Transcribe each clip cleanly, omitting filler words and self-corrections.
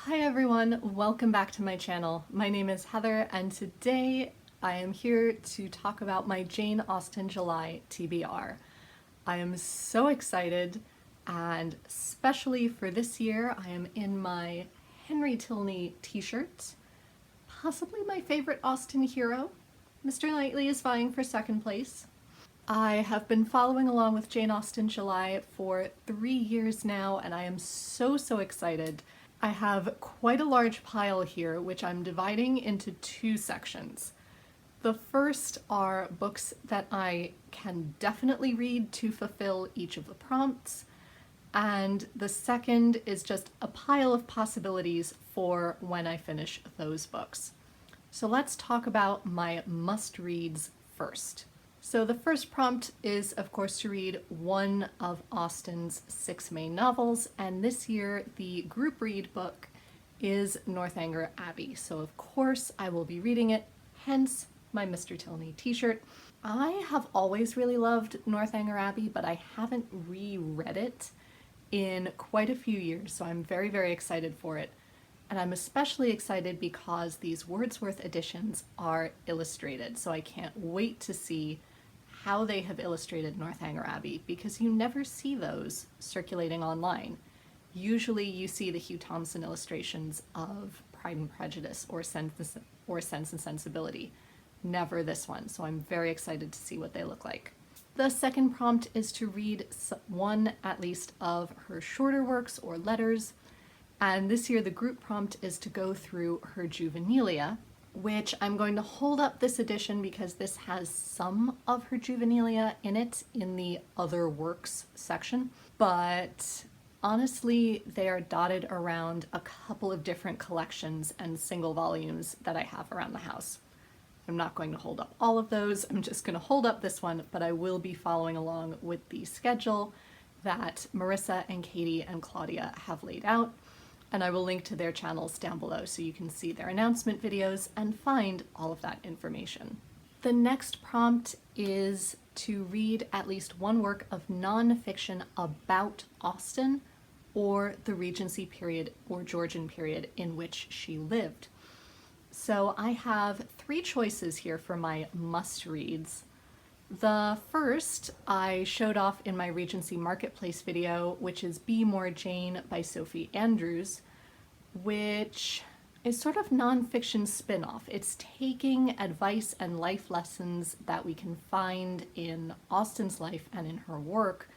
Hi everyone, welcome back to my channel. My name is Heather and today I am here to talk about my Jane Austen July TBR. I am so excited, and especially for this year I am in my Henry Tilney t-shirt, possibly my favorite Austen hero. Mr. Knightley is vying for second place. I have been following along with Jane Austen July for 3 years now, and I am so excited. I have quite a large pile here, which I'm dividing into two sections. The first are books that I can definitely read to fulfill each of the prompts, and the second is just a pile of possibilities for when I finish those books. So let's talk about my must-reads first. So the first prompt is, of course, to read one of Austen's 6 main novels, and this year the group read book is Northanger Abbey. So of course I will be reading it, hence my Mr. Tilney t-shirt. I have always really loved Northanger Abbey, but I haven't reread it in quite a few years, so I'm very excited for it. And I'm especially excited because these Wordsworth editions are illustrated, so I can't wait to see how they have illustrated Northanger Abbey, because you never see those circulating online. Usually you see the Hugh Thompson illustrations of Pride and Prejudice or Sense and Sensibility. Never this one, so I'm very excited to see what they look like. The second prompt is to read one at least of her shorter works or letters, and this year the group prompt is to go through her juvenilia, which I'm going to hold up this edition because this has some of her juvenilia in it in the other works section, but honestly they are dotted around a couple of different collections and single volumes that I have around the house. I'm not going to hold up all of those, I'm just going to hold up this one, but I will be following along with the schedule that Marissa and Katie and Claudia have laid out, and I will link to their channels down below so you can see their announcement videos and find all of that information. The next prompt is to read at least one work of non-fiction about Austen or the Regency period or Georgian period in which she lived. So I have 3 choices here for my must-reads. The first I showed off in my Regency Marketplace video, which is Be More Jane by Sophie Andrews, which is sort of nonfiction spin-off. It's taking advice and life lessons that we can find in Austen's life and in her work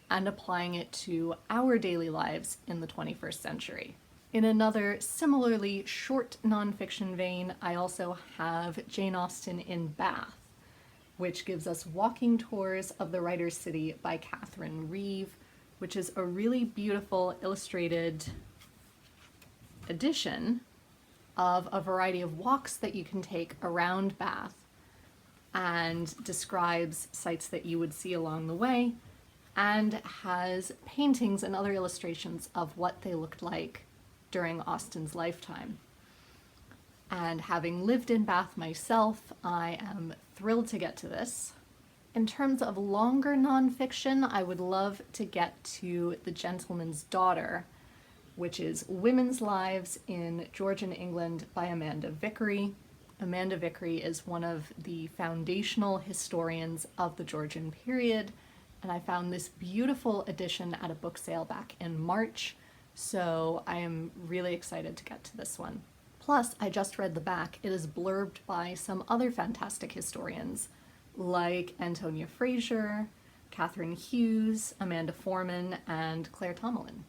and applying it to our daily lives in the 21st century. In another similarly short nonfiction vein, I also have Jane Austen in Bath, which gives us walking tours of the writer's city by Catherine Reeve, which is a really beautiful illustrated edition of a variety of walks that you can take around Bath and describes sites that you would see along the way and has paintings and other illustrations of what they looked like during Austen's lifetime. And having lived in Bath myself, I am thrilled to get to this. In terms of longer nonfiction, I would love to get to The Gentleman's Daughter, which is Women's Lives in Georgian England by Amanda Vickery. Amanda Vickery is one of the foundational historians of the Georgian period, and I found this beautiful edition at a book sale back in March, so I am really excited to get to this one. Plus, I just read the back. It is blurbed by some other fantastic historians like Antonia Fraser, Catherine Hughes, Amanda Foreman, and Claire Tomalin.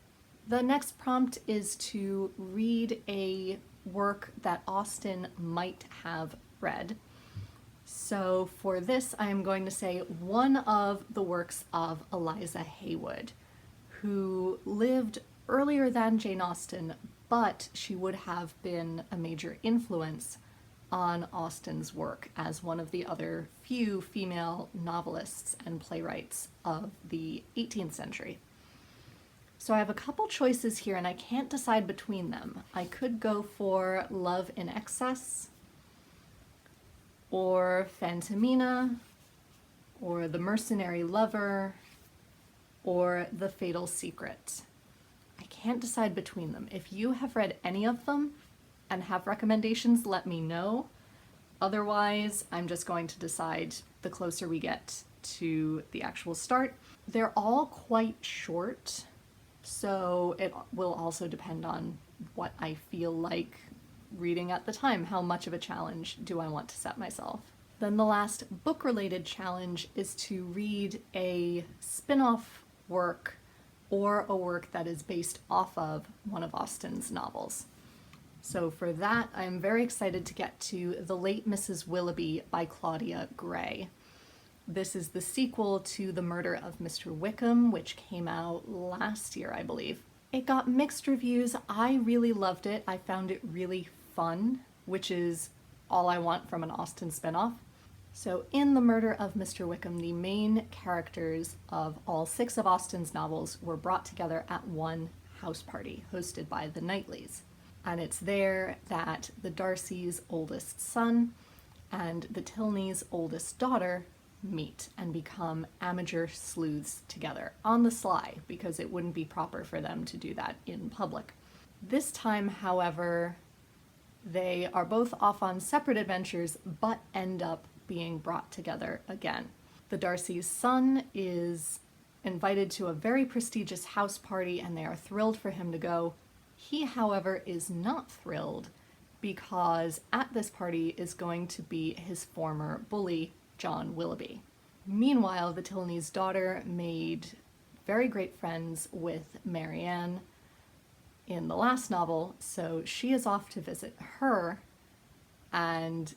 The next prompt is to read a work that Austen might have read. So for this, I am going to say one of the works of Eliza Haywood, who lived earlier than Jane Austen, but she would have been a major influence on Austen's work as one of the other few female novelists and playwrights of the 18th century. So I have a couple choices here and I can't decide between them. I could go for Love in Excess, or Phantomina, or The Mercenary Lover, or The Fatal Secret. I can't decide between them. If you have read any of them and have recommendations, let me know. Otherwise, I'm just going to decide the closer we get to the actual start. They're all quite short, so it will also depend on what I feel like reading at the time. How much of a challenge do I want to set myself? Then the last book-related challenge is to read a spin-off work or a work that is based off of one of Austen's novels. So for that, I'm very excited to get to The Late Mrs. Willoughby by Claudia Gray. This is the sequel to The Murder of Mr. Wickham, which came out last year, I believe. It got mixed reviews. I really loved it. I found it really fun, which is all I want from an Austen spinoff. So in The Murder of Mr. Wickham, the main characters of all 6 of Austen's novels were brought together at one house party hosted by the Knightleys. And it's there that the Darcys' oldest son and the Tilneys' oldest daughter meet and become amateur sleuths together on the sly, because it wouldn't be proper for them to do that in public. This time, however, they are both off on separate adventures but end up being brought together again. The Darcys' son is invited to a very prestigious house party and they are thrilled for him to go. He, however, is not thrilled because at this party is going to be his former bully, John Willoughby. Meanwhile, the Tilneys' daughter made very great friends with Marianne in the last novel, so she is off to visit her, and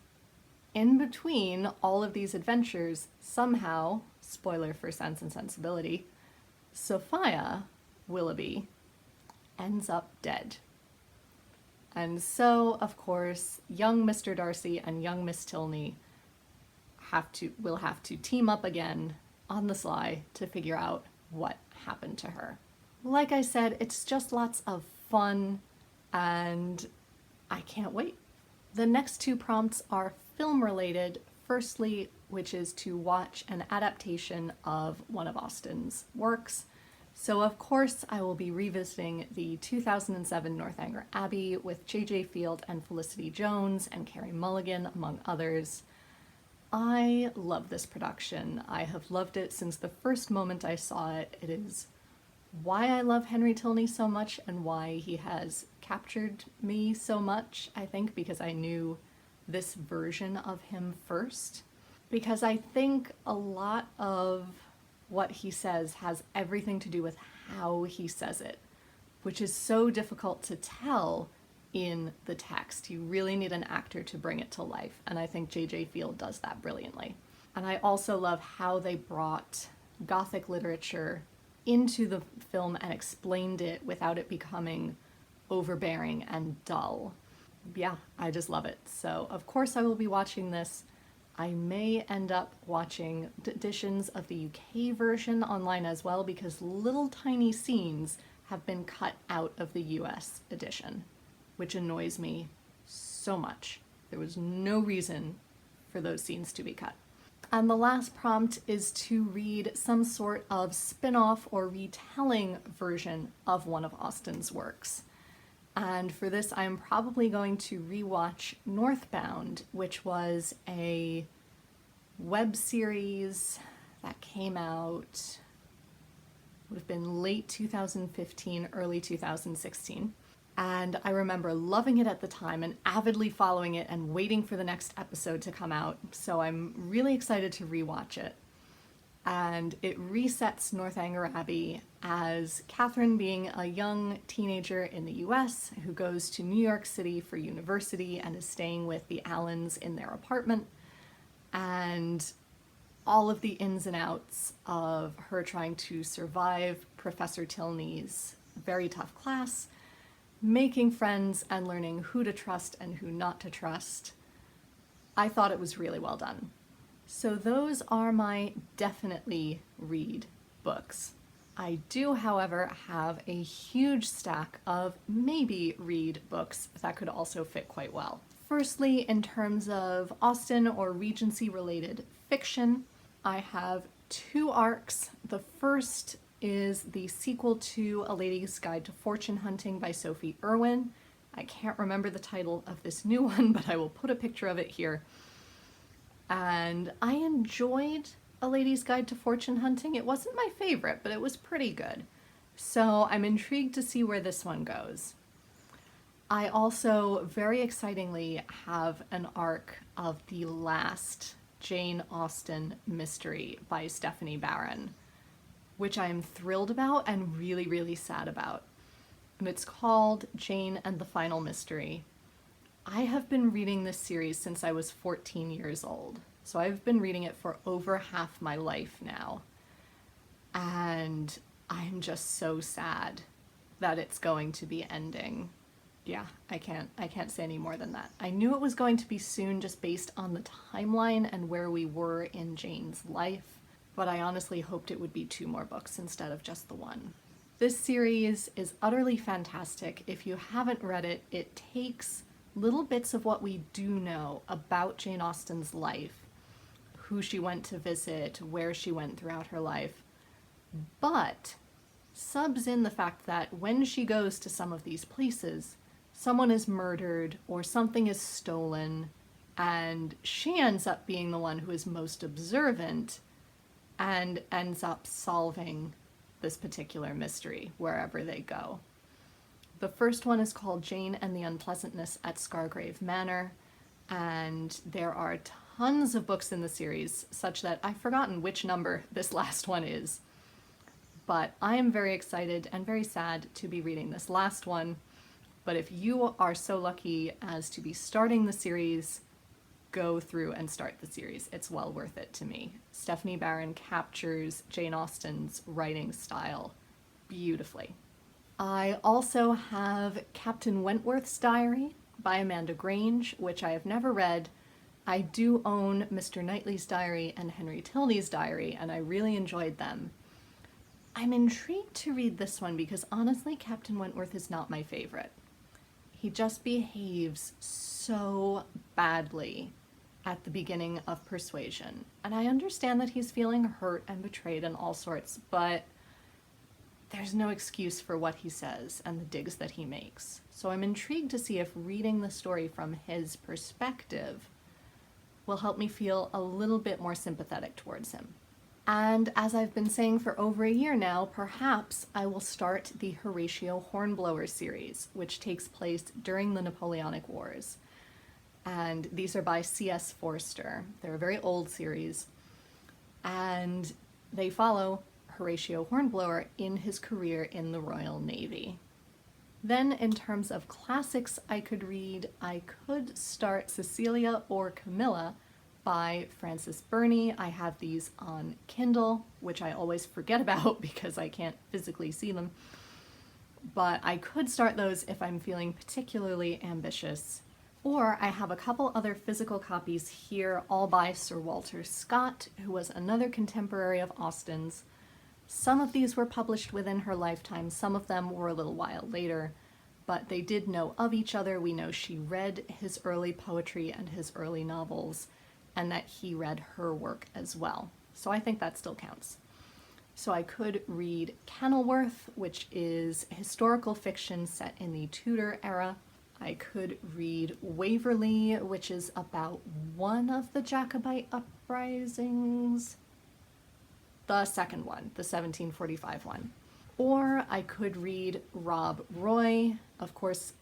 in between all of these adventures, somehow, spoiler for Sense and Sensibility, Sophia Willoughby ends up dead. And so, of course, young Mr. Darcy and young Miss Tilney will have to team up again on the sly to figure out what happened to her. Like I said, it's just lots of fun and I can't wait. The next 2 prompts are film related. Firstly, which is to watch an adaptation of one of Austen's works. So of course I will be revisiting the 2007 Northanger Abbey with J.J. Field and Felicity Jones and Carey Mulligan, among others. I love this production. I have loved it since the first moment I saw it. It is why I love Henry Tilney so much and why he has captured me so much, I think, because I knew this version of him first. Because I think a lot of what he says has everything to do with how he says it, which is so difficult to tell in the text. You really need an actor to bring it to life, and I think J.J. Field does that brilliantly. And I also love how they brought Gothic literature into the film and explained it without it becoming overbearing and dull. Yeah, I just love it. So of course I will be watching this. I may end up watching editions of the UK version online as well, because little tiny scenes have been cut out of the US edition, which annoys me so much. There was no reason for those scenes to be cut. And the last prompt is to read some sort of spin-off or retelling version of one of Austen's works. And for this, I'm probably going to rewatch Northbound, which was a web series that came out, would have been late 2015, early 2016. And I remember loving it at the time and avidly following it and waiting for the next episode to come out. So I'm really excited to rewatch it. And it resets Northanger Abbey as Catherine being a young teenager in the US who goes to New York City for university and is staying with the Allens in their apartment. And all of the ins and outs of her trying to survive Professor Tilney's very tough class, making friends and learning who to trust and who not to trust. I thought it was really well done. So those are my definitely read books. I do, however, have a huge stack of maybe read books that could also fit quite well. Firstly, in terms of Austen or Regency related fiction, I have 2 arcs. The first is the sequel to A Lady's Guide to Fortune Hunting by Sophie Irwin. I can't remember the title of this new one, but I will put a picture of it here. And I enjoyed A Lady's Guide to Fortune Hunting. It wasn't my favorite, but it was pretty good. So I'm intrigued to see where this one goes. I also, very excitingly, have an arc of the last Jane Austen mystery by Stephanie Barron, which I am thrilled about and really, really sad about. And it's called Jane and the Final Mystery. I have been reading this series since I was 14 years old. So I've been reading it for over half my life now. And I'm just so sad that it's going to be ending. Yeah, I can't say any more than that. I knew it was going to be soon just based on the timeline and where we were in Jane's life, but I honestly hoped it would be 2 more books instead of just the one. This series is utterly fantastic. If you haven't read it, it takes little bits of what we do know about Jane Austen's life, who she went to visit, where she went throughout her life, but subs in the fact that when she goes to some of these places, someone is murdered or something is stolen, and she ends up being the one who is most observant and ends up solving this particular mystery wherever they go. The first one is called Jane and the Unpleasantness at Scargrave Manor, and there are tons of books in the series such that I've forgotten which number this last one is. But I am very excited and very sad to be reading this last one. But if you are so lucky as to be starting the series, go through and start the series. It's well worth it to me. Stephanie Barron captures Jane Austen's writing style beautifully. I also have Captain Wentworth's Diary by Amanda Grange, which I have never read. I do own Mr. Knightley's Diary and Henry Tilney's Diary, and I really enjoyed them. I'm intrigued to read this one because honestly, Captain Wentworth is not my favorite. He just behaves so badly at the beginning of Persuasion. And I understand that he's feeling hurt and betrayed and all sorts, but there's no excuse for what he says and the digs that he makes. So I'm intrigued to see if reading the story from his perspective will help me feel a little bit more sympathetic towards him. And as I've been saying for over a year now, perhaps I will start the Horatio Hornblower series, which takes place during the Napoleonic Wars. And these are by C.S. Forster. They're a very old series. And they follow Horatio Hornblower in his career in the Royal Navy. Then in terms of classics I could read, I could start Cecilia or Camilla by Frances Burney. I have these on Kindle, which I always forget about because I can't physically see them. But I could start those if I'm feeling particularly ambitious. Or I have a couple other physical copies here, all by Sir Walter Scott, who was another contemporary of Austen's. Some of these were published within her lifetime, some of them were a little while later, but they did know of each other. We know she read his early poetry and his early novels, and that he read her work as well. So I think that still counts. So I could read Kenilworth, which is historical fiction set in the Tudor era. I could read Waverley, which is about one of the Jacobite uprisings. The second one, the 1745 one. Or I could read Rob Roy, of course,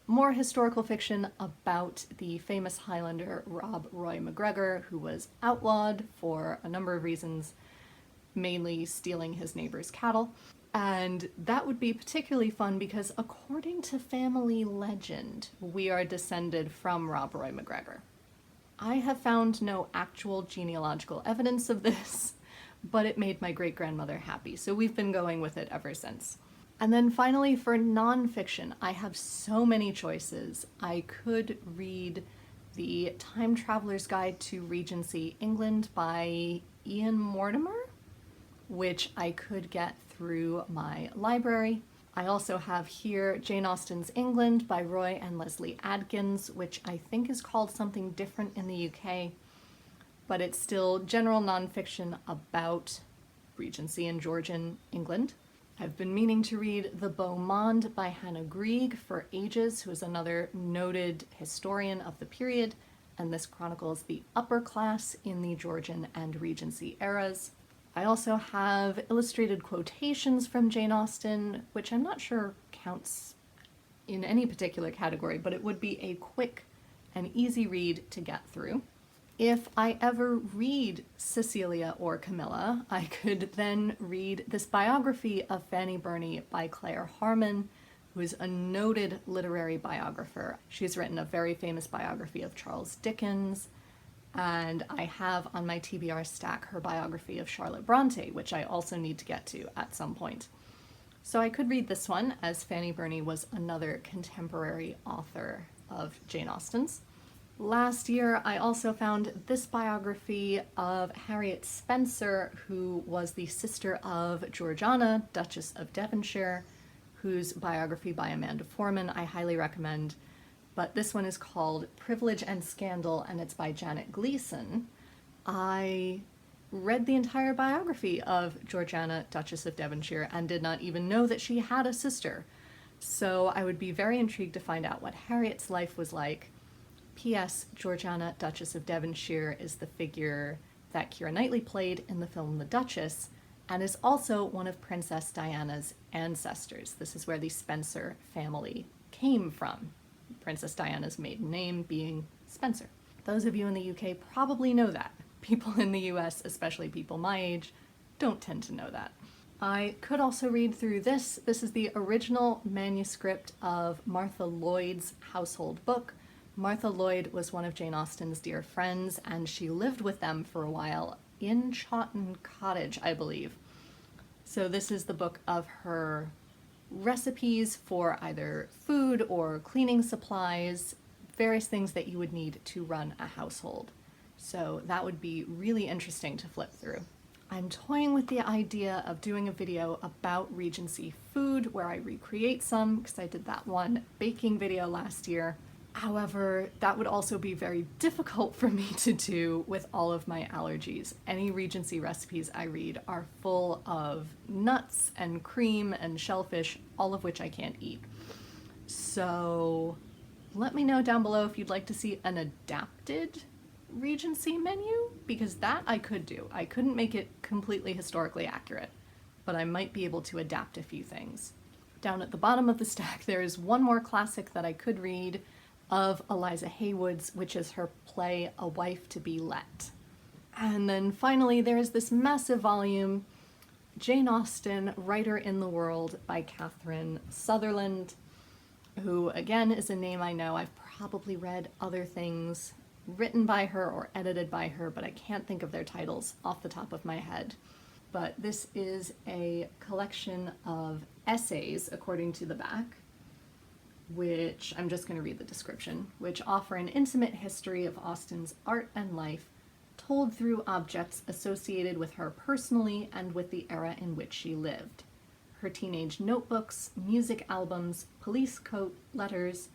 more historical fiction about the famous Highlander Rob Roy McGregor, who was outlawed for a number of reasons, mainly stealing his neighbor's cattle. And that would be particularly fun because according to family legend, we are descended from Rob Roy McGregor. I have found no actual genealogical evidence of this, but it made my great-grandmother happy, so we've been going with it ever since. And then finally, for nonfiction, I have so many choices. I could read The Time Traveler's Guide to Regency England by Ian Mortimer, which I could get through my library. I also have here Jane Austen's England by Roy and Leslie Adkins, which I think is called something different in the UK, but it's still general nonfiction about Regency in Georgian England. I've been meaning to read The Beau Monde by Hannah Grieg for ages, who is another noted historian of the period, and this chronicles the upper class in the Georgian and Regency eras. I also have illustrated quotations from Jane Austen, which I'm not sure counts in any particular category, but it would be a quick and easy read to get through. If I ever read Cecilia or Camilla, I could then read this biography of Fanny Burney by Claire Harmon, who is a noted literary biographer. She's written a very famous biography of Charles Dickens, and I have on my TBR stack her biography of Charlotte Bronte, which I also need to get to at some point. So I could read this one, as Fanny Burney was another contemporary author of Jane Austen's. Last year, I also found this biography of Harriet Spencer, who was the sister of Georgiana, Duchess of Devonshire, whose biography by Amanda Foreman I highly recommend. But this one is called Privilege and Scandal, and it's by Janet Gleason. I read the entire biography of Georgiana, Duchess of Devonshire, and did not even know that she had a sister. So I would be very intrigued to find out what Harriet's life was like. P.S. Georgiana, Duchess of Devonshire is the figure that Keira Knightley played in the film The Duchess, and is also one of Princess Diana's ancestors. This is where the Spencer family came from. Princess Diana's maiden name being Spencer. Those of you in the UK probably know that. People in the US, especially people my age, don't tend to know that. I could also read through this. This is the original manuscript of Martha Lloyd's household book. Martha Lloyd was one of Jane Austen's dear friends, and she lived with them for a while in Chawton Cottage, I believe. So this is the book of her recipes for either food or cleaning supplies, various things that you would need to run a household. So that would be really interesting to flip through. I'm toying with the idea of doing a video about Regency food where I recreate some, because I did that one baking video last year. However, that would also be very difficult for me to do with all of my allergies. Any Regency recipes I read are full of nuts and cream and shellfish, all of which I can't eat. So let me know down below if you'd like to see an adapted Regency menu, because that I could do. I couldn't make it completely historically accurate, but I might be able to adapt a few things. Down at the bottom of the stack, there is one more classic that I could read of Eliza Haywood's, which is her play A Wife to Be Let. And then finally, there is this massive volume, Jane Austen, Writer in the World by Catherine Sutherland, who again is a name I know. I've probably read other things written by her or edited by her, but I can't think of their titles off the top of my head. But this is a collection of essays, according to the back, which I'm just going to read the description, which offer an intimate history of Austen's art and life, told through objects associated with her personally and with the era in which she lived. Her teenage notebooks, music albums, police coat letters,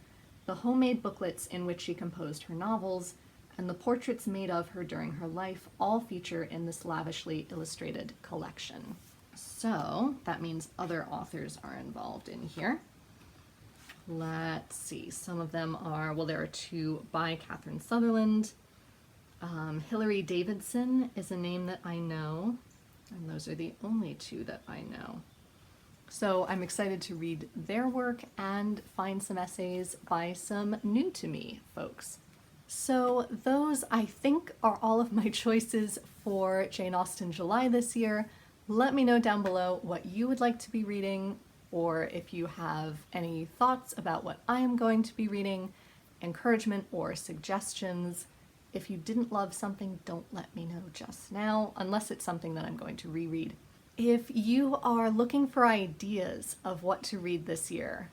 the homemade booklets in which she composed her novels, and the portraits made of her during her life all feature in this lavishly illustrated collection. So that means other authors are involved in here. Let's see, some of them are, well, there are two by Catherine Sutherland. Hilary Davidson is a name that I know, and those are the only two that I know. So I'm excited to read their work and find some essays by some new to me folks. So those, I think, are all of my choices for Jane Austen July this year. Let me know down below what you would like to be reading, or if you have any thoughts about what I am going to be reading, encouragement or suggestions. If you didn't love something, don't let me know just now, unless it's something that I'm going to reread. If you are looking for ideas of what to read this year,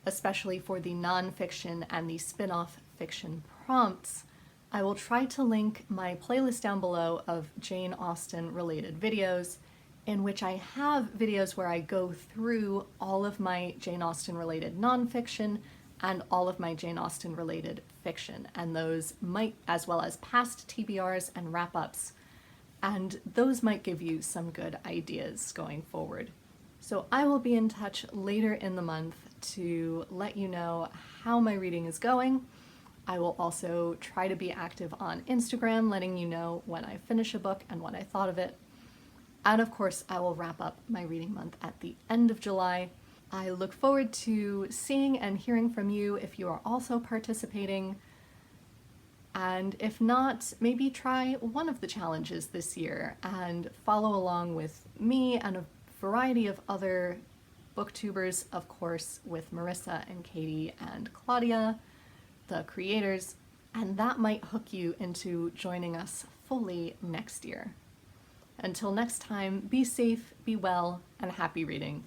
especially for the nonfiction and the spin-off fiction prompts, I will try to link my playlist down below of Jane Austen related videos, in which I have videos where I go through all of my Jane Austen related nonfiction and all of my Jane Austen related fiction, and those might, as well as past TBRs and wrap-ups, and those might give you some good ideas going forward. So I will be in touch later in the month to let you know how my reading is going. I will also try to be active on Instagram, letting you know when I finish a book and what I thought of it. And of course, I will wrap up my reading month at the end of July. I look forward to seeing and hearing from you if you are also participating. And if not, maybe try one of the challenges this year and follow along with me and a variety of other booktubers, of course, with Marissa and Katie and Claudia, the creators, and that might hook you into joining us fully next year. Until next time, be safe, be well, and happy reading.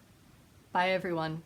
Bye, everyone.